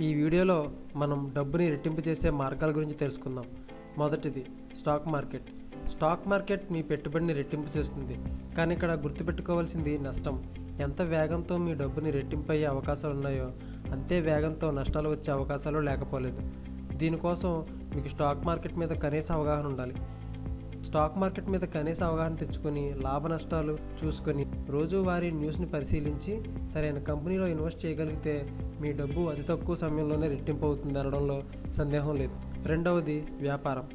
ఈ వీడియోలో మనం డబ్బుని రెట్టింపు చేసే మార్గాల గురించి తెలుసుకుందాం. మొదటిది స్టాక్ మార్కెట్. స్టాక్ మార్కెట్ మీ పెట్టుబడిని రెట్టింపు చేస్తుంది, కానీ ఇక్కడ గుర్తుపెట్టుకోవాల్సింది నష్టం. ఎంత వేగంతో మీ డబ్బుని రెట్టింపు అయ్యే అవకాశాలు ఉన్నాయో అంతే వేగంతో నష్టాలు వచ్చే అవకాశాలు లేకపోలేదు. దీనికోసం మీకు స్టాక్ మార్కెట్ మీద కనీస అవగాహన ఉండాలి. స్టాక్ మార్కెట్ మీద కనీస అవగాహన తెచ్చుకొని లాభ నష్టాలు చూసుకొని రోజువారీ న్యూస్ని పరిశీలించి సరైన కంపెనీలో ఇన్వెస్ట్ చేయగలిగితే మీ డబ్బు అతి తక్కువ సమయంలోనే రెట్టింపు అవుతుంది అనడంలో సందేహం లేదు. రెండవది వ్యాపారం.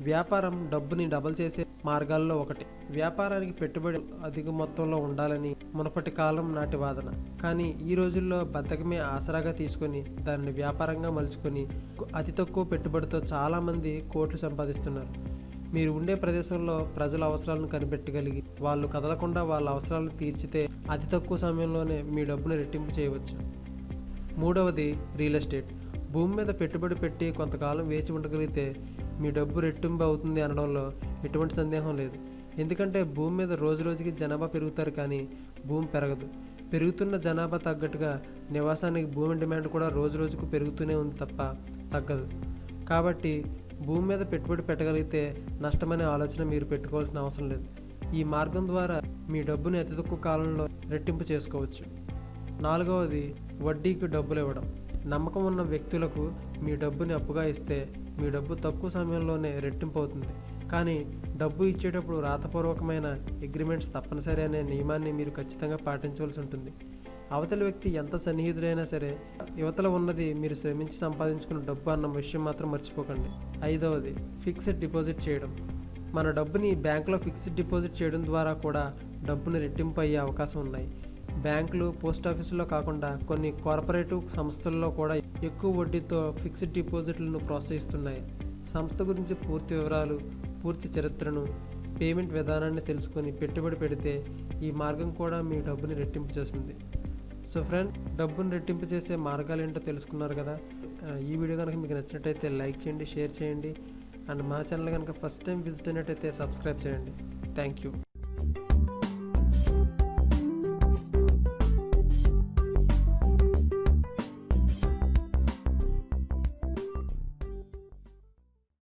వ్యాపారం డబ్బుని డబల్ చేసే మార్గాల్లో ఒకటి. వ్యాపారానికి పెట్టుబడి అధిక మొత్తంలో ఉండాలని మునపటి కాలం నాటి వాదన. కానీ ఈ రోజుల్లో బద్ధకమే ఆసరాగా తీసుకొని దాన్ని వ్యాపారంగా మలుచుకొని అతి తక్కువ పెట్టుబడితో చాలామంది కోట్లు సంపాదిస్తున్నారు. మీరు ఉండే ప్రదేశంలో ప్రజల అవసరాలను కనిపెట్టగలిగి వాళ్ళు కదలకుండా వాళ్ళ అవసరాలను తీర్చితే అతి తక్కువ సమయంలోనే మీ డబ్బును రెట్టింపు చేయవచ్చు. మూడవది రియల్ ఎస్టేట్. భూమి మీద పెట్టుబడి పెట్టి కొంతకాలం వేచి ఉండగలిగితే మీ డబ్బు రెట్టింపు అవుతుంది అనడంలో ఎటువంటి సందేహం లేదు. ఎందుకంటే భూమి మీద రోజు రోజుకి జనాభా పెరుగుతారు, కానీ భూమి పెరగదు. పెరుగుతున్న జనాభా తగ్గట్టుగా నివాసానికి భూమి డిమాండ్ కూడా రోజు రోజుకు పెరుగుతూనే ఉంది తప్ప తగ్గదు. కాబట్టి భూమి మీద పెట్టుబడి పెట్టగలిగితే నష్టమనే ఆలోచన మీరు పెట్టుకోవాల్సిన అవసరం లేదు. ఈ మార్గం ద్వారా మీ డబ్బుని అతి తక్కువ కాలంలో రెట్టింపు చేసుకోవచ్చు. నాలుగవది వడ్డీకి డబ్బులు ఇవ్వడం. నమ్మకం ఉన్న వ్యక్తులకు మీ డబ్బుని అప్పుగా ఇస్తే మీ డబ్బు తక్కువ సమయంలోనే రెట్టింపు అవుతుంది. కానీ డబ్బు ఇచ్చేటప్పుడు రాతపూర్వకమైన అగ్రిమెంట్స్ తప్పనిసరి అనే నియమాన్ని మీరు ఖచ్చితంగా పాటించవలసి ఉంటుంది. అవతల వ్యక్తి ఎంత సన్నిహితుడైనా సరే యువతలో ఉన్నది మీరు శ్రమించి సంపాదించుకున్న డబ్బు అన్న విషయం మాత్రం మర్చిపోకండి. ఐదవది ఫిక్స్డ్ డిపాజిట్ చేయడం. మన డబ్బుని బ్యాంకులో ఫిక్స్డ్ డిపాజిట్ చేయడం ద్వారా కూడా డబ్బుని రెట్టింపు అయ్యే అవకాశం ఉన్నాయి. బ్యాంకులు, పోస్ట్ ఆఫీసుల్లో కాకుండా కొన్ని కార్పొరేటివ్ సంస్థల్లో కూడా ఎక్కువ వడ్డీతో ఫిక్స్డ్ డిపాజిట్లను ప్రోత్సహిస్తున్నాయి. సంస్థ గురించి పూర్తి వివరాలు, పూర్తి చరిత్రను, పేమెంట్ విధానాన్ని తెలుసుకొని పెట్టుబడి పెడితే ఈ మార్గం కూడా మీ డబ్బుని రెట్టింపు చేస్తుంది. సో ఫ్రెండ్, డబ్బును రెట్టింపు చేసే మార్గాలు ఏంటో తెలుసుకున్నారు కదా. ఈ వీడియో కనుక మీకు నచ్చినట్టయితే లైక్ చేయండి, షేర్ చేయండి. అండ్ మా ఛానల్ కనుక ఫస్ట్ టైం విజిట్ అయినట్టయితే సబ్స్క్రైబ్ చేయండి. Thank you.